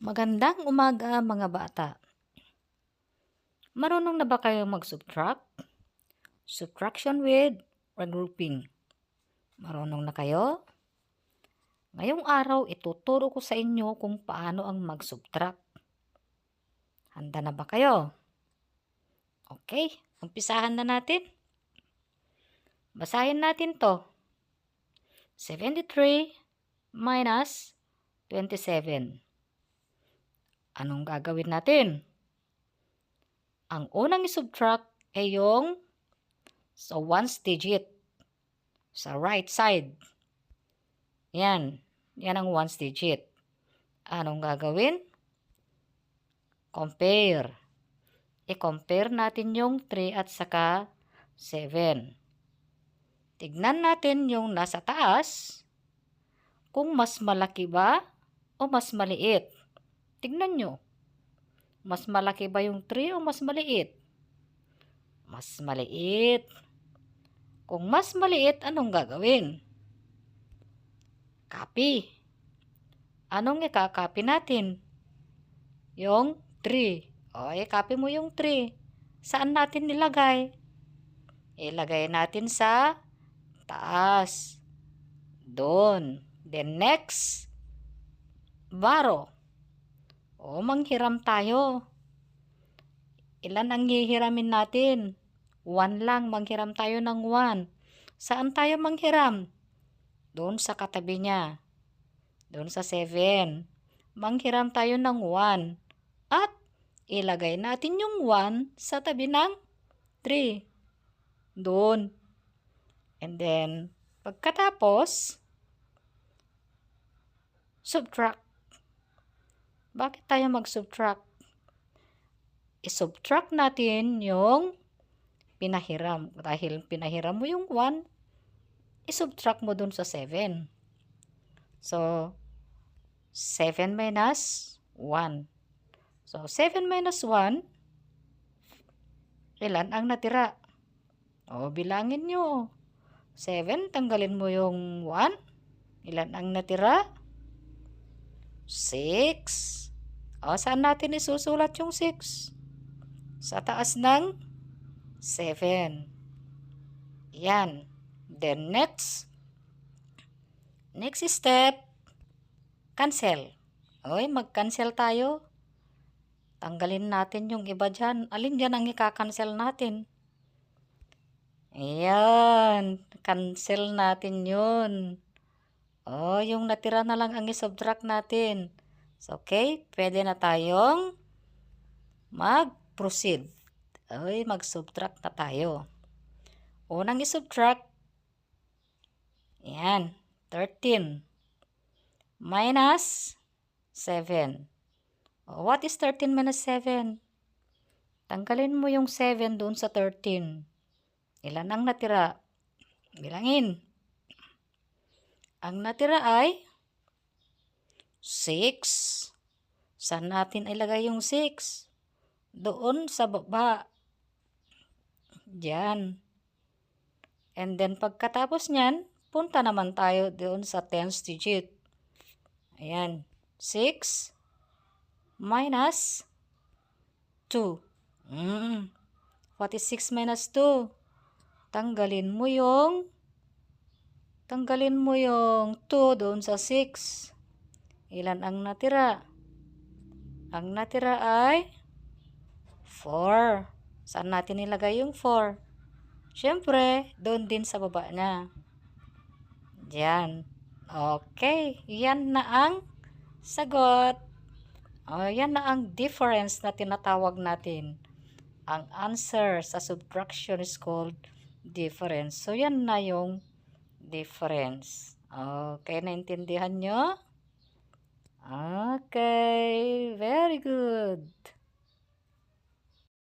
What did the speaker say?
Magandang umaga mga bata. Marunong na ba kayo mag-subtract? Subtraction with regrouping. Marunong na kayo? Ngayong araw, ituturo ko sa inyo kung paano ang mag-subtract. Handa na ba kayo? Okay, umpisahan na natin. Basahin natin to. 73 minus 27. Anong gagawin natin? Ang unang isubtract ay yung sa ones digit sa right side. Yan ang ones digit. Anong gagawin? Compare. I-compare natin yung 3 at saka 7. Tignan natin yung nasa taas kung mas malaki ba o mas maliit. Tignan nyo. Mas malaki ba yung 3 o mas maliit? Mas maliit. Kung mas maliit, anong gagawin? Copy. Anong i-copy natin? Yung 3. O, i-copy mo yung 3. Saan natin nilagay? Ilagay natin sa taas. Doon. Then next, baro. O, manghiram tayo. Ilan ang hihiramin natin? 1 lang. Manghiram tayo ng 1. Saan tayo manghiram? Doon sa katabi niya. Doon sa 7. Manghiram tayo ng 1. At ilagay natin yung 1 sa tabi ng 3. Doon. And then, pagkatapos, subtract. Bakit tayo mag-subtract? I-subtract natin yung pinahiram. Dahil pinahiram mo yung 1, i-subtract mo dun sa 7. So, 7 minus 1. So, 7 minus 1, ilan ang natira? O, bilangin nyo. 7, tanggalin mo yung 1. Ilan ang natira? 6. O, saan natin isusulat yung 6? Sa taas ng 7. Yan. Then next step, cancel. Okay, mag-cancel tayo. Tanggalin natin yung iba dyan. Alin dyan ang ika-cancel natin? Ayan. Cancel natin yun. Oh, yung natira na lang ang i-subtract natin. So, okay, pwede na tayong mag-proceed. Okay, mag-subtract na tayo. Unang i-subtract, yan, 13 minus 7. Oh, what is 13 minus 7? Tanggalin mo yung 7 doon sa 13. Ilan ang natira? Bilangin. Ang natira ay 6. Saan natin ilagay yung 6? Doon sa baba. Diyan. And then pagkatapos niyan, punta naman tayo doon sa tens digit. Ayan. 6 minus 2. What is 6 minus 2? Tanggalin mo yung 2 doon sa 6. Ilan ang natira? Ang natira ay 4. Saan natin ilagay yung 4? Siyempre, doon din sa baba niya. Diyan. Okay. Yan na ang sagot. Yan na ang difference na tinatawag natin. Ang answer sa subtraction is called difference. So, yan na yung difference. Okay, naintindihan nyo? Okay, very good.